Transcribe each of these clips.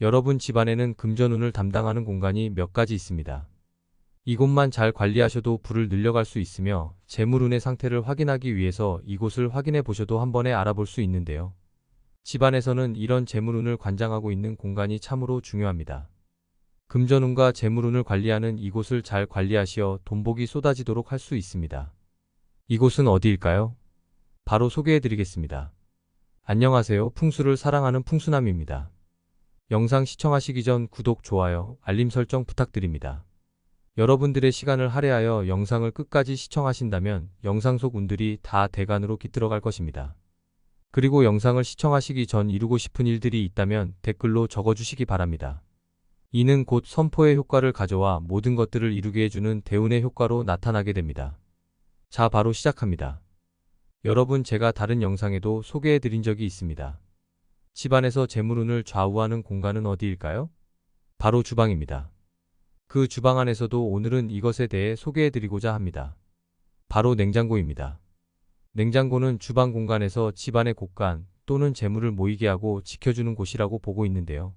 여러분 집안에는 금전운을 담당하는 공간이 몇 가지 있습니다. 이곳만 잘 관리하셔도 불을 늘려갈 수 있으며 재물운의 상태를 확인하기 위해서 이곳을 확인해 보셔도 한 번에 알아볼 수 있는데요. 집안에서는 이런 재물운을 관장하고 있는 공간이 참으로 중요합니다. 금전운과 재물운을 관리하는 이곳을 잘 관리하시어 돈복이 쏟아지도록 할 수 있습니다. 이곳은 어디일까요? 바로 소개해 드리겠습니다. 안녕하세요. 풍수를 사랑하는 풍수남입니다. 영상 시청하시기 전 구독, 좋아요, 알림 설정 부탁드립니다. 여러분들의 시간을 할애하여 영상을 끝까지 시청하신다면 영상 속 운들이 다 대간으로 깃들어갈 것입니다. 그리고 영상을 시청하시기 전 이루고 싶은 일들이 있다면 댓글로 적어주시기 바랍니다. 이는 곧 선포의 효과를 가져와 모든 것들을 이루게 해주는 대운의 효과로 나타나게 됩니다. 자, 바로 시작합니다. 여러분, 제가 다른 영상에도 소개해 드린 적이 있습니다. 집안에서 재물운을 좌우하는 공간은 어디일까요? 바로 주방입니다. 그 주방 안에서도 오늘은 이것에 대해 소개해 드리고자 합니다. 바로 냉장고입니다. 냉장고는 주방 공간에서 집안의 곳간 또는 재물을 모이게 하고 지켜주는 곳이라고 보고 있는데요.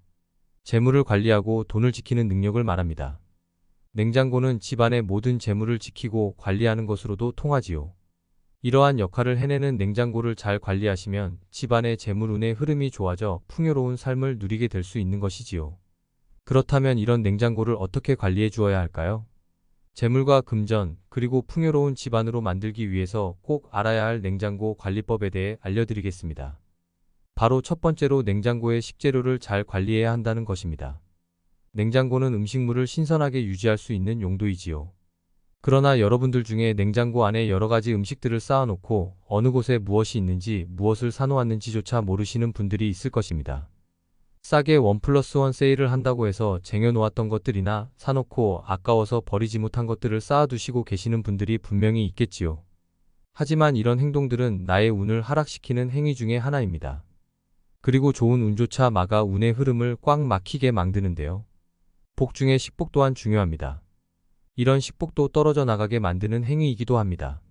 재물을 관리하고 돈을 지키는 능력을 말합니다. 냉장고는 집안의 모든 재물을 지키고 관리하는 것으로도 통하지요. 이러한 역할을 해내는 냉장고를 잘 관리하시면 집안의 재물운의 흐름이 좋아져 풍요로운 삶을 누리게 될 수 있는 것이지요. 그렇다면 이런 냉장고를 어떻게 관리해 주어야 할까요? 재물과 금전, 그리고 풍요로운 집안으로 만들기 위해서 꼭 알아야 할 냉장고 관리법에 대해 알려드리겠습니다. 바로 첫 번째로 냉장고의 식재료를 잘 관리해야 한다는 것입니다. 냉장고는 음식물을 신선하게 유지할 수 있는 용도이지요. 그러나 여러분들 중에 냉장고 안에 여러 가지 음식들을 쌓아놓고 어느 곳에 무엇이 있는지, 무엇을 사놓았는지조차 모르시는 분들이 있을 것입니다. 싸게 1+1 세일을 한다고 해서 쟁여놓았던 것들이나 사놓고 아까워서 버리지 못한 것들을 쌓아두시고 계시는 분들이 분명히 있겠지요. 하지만 이런 행동들은 나의 운을 하락시키는 행위 중에 하나입니다. 그리고 좋은 운조차 막아 운의 흐름을 꽉 막히게 만드는데요. 복 중에 식복 또한 중요합니다. 이런 식복도 떨어져 나가게 만드는 행위이기도 합니다.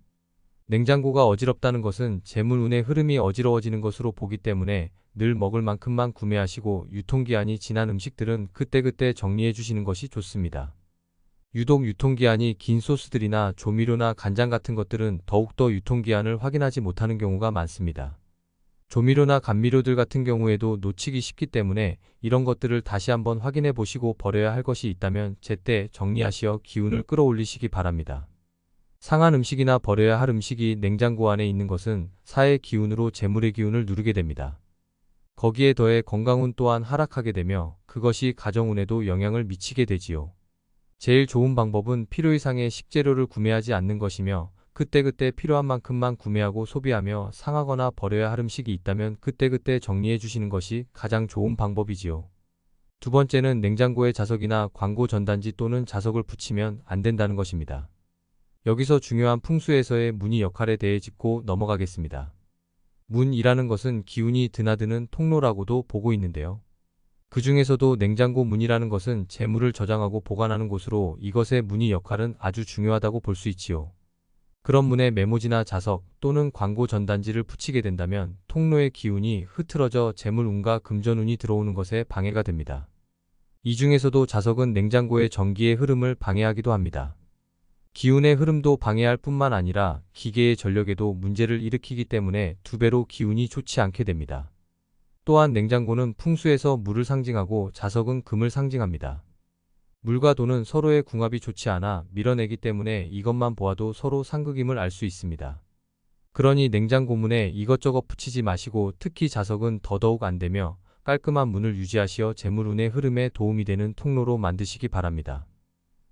냉장고가 어지럽다는 것은 재물운의 흐름이 어지러워지는 것으로 보기 때문에 늘 먹을 만큼만 구매하시고 유통기한이 지난 음식들은 그때그때 정리해 주시는 것이 좋습니다. 유독 유통기한이 긴 소스들이나 조미료나 간장 같은 것들은 더욱더 유통기한을 확인하지 못하는 경우가 많습니다. 조미료나 감미료들 같은 경우에도 놓치기 쉽기 때문에 이런 것들을 다시 한번 확인해 보시고 버려야 할 것이 있다면 제때 정리하시어 기운을 끌어올리시기 바랍니다. 상한 음식이나 버려야 할 음식이 냉장고 안에 있는 것은 사의 기운으로 재물의 기운을 누르게 됩니다. 거기에 더해 건강운 또한 하락하게 되며 그것이 가정운에도 영향을 미치게 되지요. 제일 좋은 방법은 필요 이상의 식재료를 구매하지 않는 것이며 그때그때 필요한 만큼만 구매하고 소비하며 상하거나 버려야 할 음식이 있다면 그때그때 정리해 주시는 것이 가장 좋은 방법이지요. 두 번째는 냉장고에 자석이나 광고 전단지 또는 자석을 붙이면 안 된다는 것입니다. 여기서 중요한 풍수에서의 문의 역할에 대해 짚고 넘어가겠습니다. 문이라는 것은 기운이 드나드는 통로라고도 보고 있는데요. 그 중에서도 냉장고 문이라는 것은 재물을 저장하고 보관하는 곳으로 이것의 문의 역할은 아주 중요하다고 볼 수 있지요. 그런 문에 메모지나 자석 또는 광고 전단지를 붙이게 된다면 통로의 기운이 흐트러져 재물운과 금전운이 들어오는 것에 방해가 됩니다. 이 중에서도 자석은 냉장고의 전기의 흐름을 방해하기도 합니다. 기운의 흐름도 방해할 뿐만 아니라 기계의 전력에도 문제를 일으키기 때문에 두 배로 기운이 좋지 않게 됩니다. 또한 냉장고는 풍수에서 물을 상징하고 자석은 금을 상징합니다. 물과 돈은 서로의 궁합이 좋지 않아 밀어내기 때문에 이것만 보아도 서로 상극임을 알 수 있습니다. 그러니 냉장고 문에 이것저것 붙이지 마시고 특히 자석은 더더욱 안 되며 깔끔한 문을 유지하시어 재물운의 흐름에 도움이 되는 통로로 만드시기 바랍니다.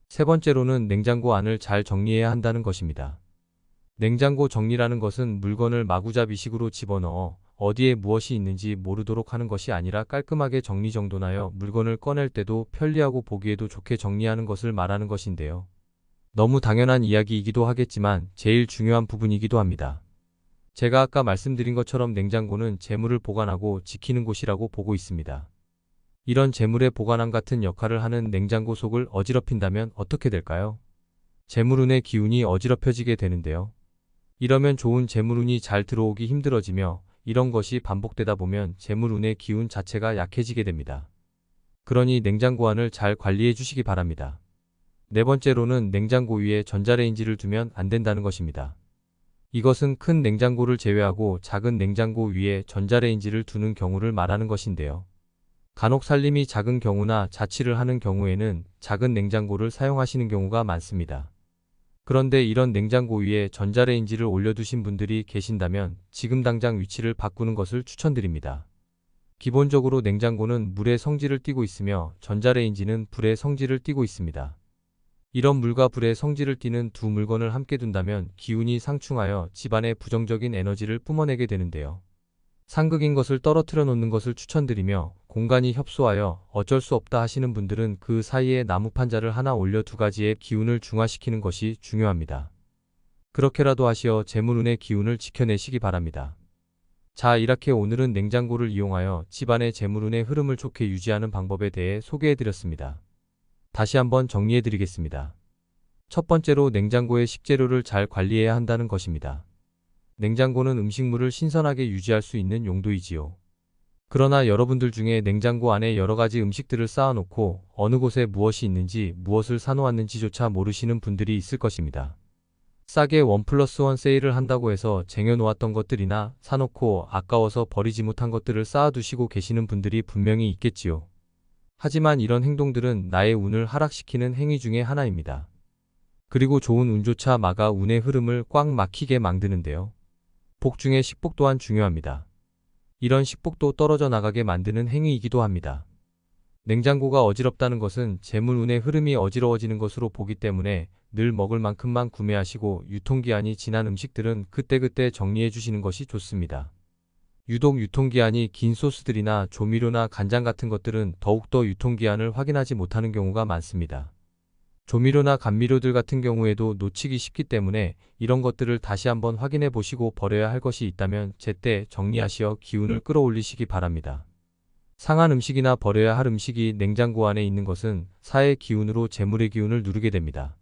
세 번째로는 냉장고 안을 잘 정리해야 한다는 것입니다. 냉장고 정리라는 것은 물건을 마구잡이식으로 집어넣어 어디에 무엇이 있는지 모르도록 하는 것이 아니라 깔끔하게 정리정돈하여 물건을 꺼낼 때도 편리하고 보기에도 좋게 정리하는 것을 말하는 것인데요. 너무 당연한 이야기이기도 하겠지만 제일 중요한 부분이기도 합니다. 제가 아까 말씀드린 것처럼 냉장고는 재물을 보관하고 지키는 곳이라고 보고 있습니다. 이런 재물의 보관함 같은 역할을 하는 냉장고 속을 어지럽힌다면 어떻게 될까요? 재물운의 기운이 어지럽혀지게 되는데요. 이러면 좋은 재물운이 잘 들어오기 힘들어지며 이런 것이 반복되다 보면 재물운의 기운 자체가 약해지게 됩니다. 그러니 냉장고 안을 잘 관리해 주시기 바랍니다. 네 번째로는 냉장고 위에 전자레인지를 두면 안 된다는 것입니다. 이것은 큰 냉장고를 제외하고 작은 냉장고 위에 전자레인지를 두는 경우를 말하는 것인데요. 간혹 살림이 작은 경우나 자취를 하는 경우에는 작은 냉장고를 사용하시는 경우가 많습니다. 그런데 이런 냉장고 위에 전자레인지를 올려두신 분들이 계신다면 지금 당장 위치를 바꾸는 것을 추천드립니다. 기본적으로 냉장고는 물의 성질을 띠고 있으며 전자레인지는 불의 성질을 띠고 있습니다. 이런 물과 불의 성질을 띠는 두 물건을 함께 둔다면 기운이 상충하여 집안에 부정적인 에너지를 뿜어내게 되는데요. 상극인 것을 떨어뜨려 놓는 것을 추천드리며 공간이 협소하여 어쩔 수 없다 하시는 분들은 그 사이에 나무 판자를 하나 올려 두 가지의 기운을 중화시키는 것이 중요합니다. 그렇게라도 하시어 재물운의 기운을 지켜내시기 바랍니다. 자, 이렇게 오늘은 냉장고를 이용하여 집안의 재물운의 흐름을 좋게 유지하는 방법에 대해 소개해드렸습니다. 다시 한번 정리해드리겠습니다. 첫 번째로 냉장고의 식재료를 잘 관리해야 한다는 것입니다. 냉장고는 음식물을 신선하게 유지할 수 있는 용도이지요. 그러나 여러분들 중에 냉장고 안에 여러 가지 음식들을 쌓아놓고 어느 곳에 무엇이 있는지 무엇을 사놓았는지조차 모르시는 분들이 있을 것입니다. 싸게 1+1 세일을 한다고 해서 쟁여놓았던 것들이나 사놓고 아까워서 버리지 못한 것들을 쌓아두시고 계시는 분들이 분명히 있겠지요. 하지만 이런 행동들은 나의 운을 하락시키는 행위 중에 하나입니다. 그리고 좋은 운조차 막아 운의 흐름을 꽉 막히게 만드는데요. 복 중에 식복 또한 중요합니다. 이런 식복도 떨어져 나가게 만드는 행위이기도 합니다. 냉장고가 어지럽다는 것은 재물운의 흐름이 어지러워지는 것으로 보기 때문에 늘 먹을 만큼만 구매하시고 유통기한이 지난 음식들은 그때그때 정리해 주시는 것이 좋습니다. 유독 유통기한이 긴 소스들이나 조미료나 간장 같은 것들은 더욱더 유통기한을 확인하지 못하는 경우가 많습니다. 조미료나 감미료들 같은 경우에도 놓치기 쉽기 때문에 이런 것들을 다시 한번 확인해 보시고 버려야 할 것이 있다면 제때 정리하시어 기운을 끌어올리시기 바랍니다. 상한 음식이나 버려야 할 음식이 냉장고 안에 있는 것은 사의 기운으로 재물의 기운을 누르게 됩니다.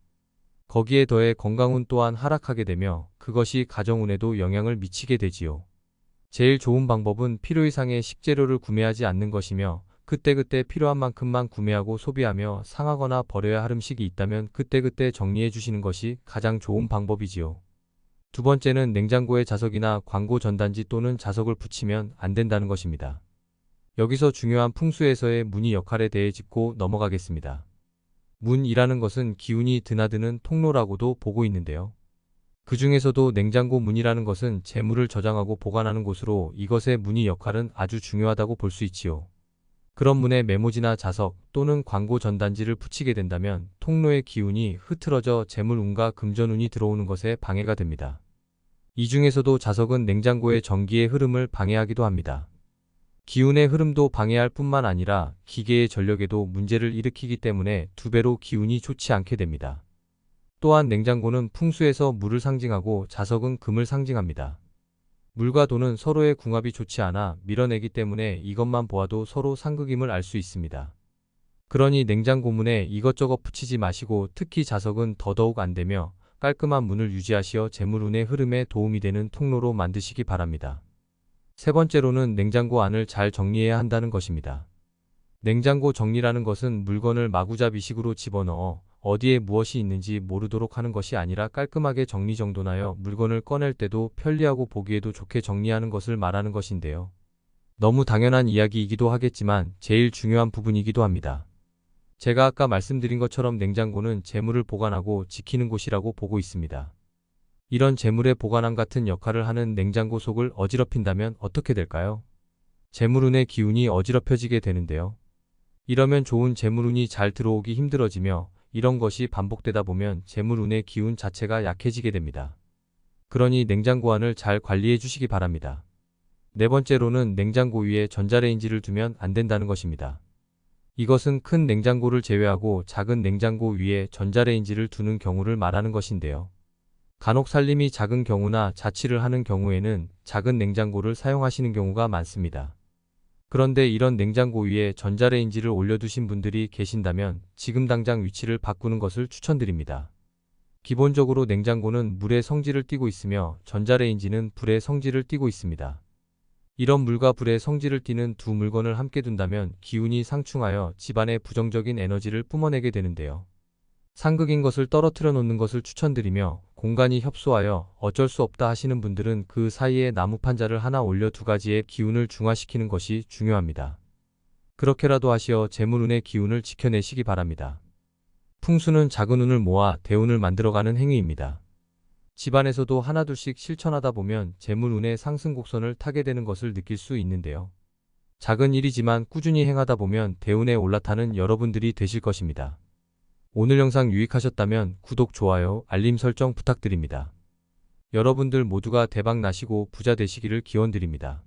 거기에 더해 건강운 또한 하락하게 되며 그것이 가정운에도 영향을 미치게 되지요. 제일 좋은 방법은 필요 이상의 식재료를 구매하지 않는 것이며 그때그때 필요한 만큼만 구매하고 소비하며 상하거나 버려야 할 음식이 있다면 그때그때 정리해 주시는 것이 가장 좋은 방법이지요. 두 번째는 냉장고에 자석이나 광고 전단지 또는 자석을 붙이면 안 된다는 것입니다. 여기서 중요한 풍수에서의 문의 역할에 대해 짚고 넘어가겠습니다. 문이라는 것은 기운이 드나드는 통로라고도 보고 있는데요. 그 중에서도 냉장고 문이라는 것은 재물을 저장하고 보관하는 곳으로 이것의 문의 역할은 아주 중요하다고 볼 수 있지요. 그런 문에 메모지나 자석 또는 광고 전단지를 붙이게 된다면 통로의 기운이 흐트러져 재물운과 금전운이 들어오는 것에 방해가 됩니다. 이 중에서도 자석은 냉장고의 전기의 흐름을 방해하기도 합니다. 기운의 흐름도 방해할 뿐만 아니라 기계의 전력에도 문제를 일으키기 때문에 두 배로 기운이 좋지 않게 됩니다. 또한 냉장고는 풍수에서 물을 상징하고 자석은 금을 상징합니다. 물과 돈은 서로의 궁합이 좋지 않아 밀어내기 때문에 이것만 보아도 서로 상극임을 알 수 있습니다. 그러니 냉장고 문에 이것저것 붙이지 마시고 특히 자석은 더더욱 안 되며 깔끔한 문을 유지하시어 재물운의 흐름에 도움이 되는 통로로 만드시기 바랍니다. 세 번째로는 냉장고 안을 잘 정리해야 한다는 것입니다. 냉장고 정리라는 것은 물건을 마구잡이식으로 집어넣어 어디에 무엇이 있는지 모르도록 하는 것이 아니라 깔끔하게 정리정돈하여 물건을 꺼낼 때도 편리하고 보기에도 좋게 정리하는 것을 말하는 것인데요. 너무 당연한 이야기이기도 하겠지만 제일 중요한 부분이기도 합니다. 제가 아까 말씀드린 것처럼 냉장고는 재물을 보관하고 지키는 곳이라고 보고 있습니다. 이런 재물의 보관함 같은 역할을 하는 냉장고 속을 어지럽힌다면 어떻게 될까요? 재물운의 기운이 어지럽혀지게 되는데요. 이러면 좋은 재물운이 잘 들어오기 힘들어지며 이런 것이 반복되다 보면 재물운의 기운 자체가 약해지게 됩니다. 그러니 냉장고 안을 잘 관리해 주시기 바랍니다. 네 번째로는 냉장고 위에 전자레인지를 두면 안 된다는 것입니다. 이것은 큰 냉장고를 제외하고 작은 냉장고 위에 전자레인지를 두는 경우를 말하는 것인데요. 간혹 살림이 작은 경우나 자취를 하는 경우에는 작은 냉장고를 사용하시는 경우가 많습니다. 그런데 이런 냉장고 위에 전자레인지를 올려두신 분들이 계신다면 지금 당장 위치를 바꾸는 것을 추천드립니다. 기본적으로 냉장고는 물의 성질을 띠고 있으며 전자레인지는 불의 성질을 띠고 있습니다. 이런 물과 불의 성질을 띠는 두 물건을 함께 둔다면 기운이 상충하여 집안에 부정적인 에너지를 뿜어내게 되는데요. 상극인 것을 떨어뜨려 놓는 것을 추천드리며, 공간이 협소하여 어쩔 수 없다 하시는 분들은 그 사이에 나무 판자를 하나 올려 두 가지의 기운을 중화시키는 것이 중요합니다. 그렇게라도 하시어 재물운의 기운을 지켜내시기 바랍니다. 풍수는 작은 운을 모아 대운을 만들어가는 행위입니다. 집안에서도 하나둘씩 실천하다 보면 재물운의 상승 곡선을 타게 되는 것을 느낄 수 있는데요. 작은 일이지만 꾸준히 행하다 보면 대운에 올라타는 여러분들이 되실 것입니다. 오늘 영상 유익하셨다면 구독, 좋아요, 알림 설정 부탁드립니다. 여러분들 모두가 대박 나시고 부자 되시기를 기원드립니다.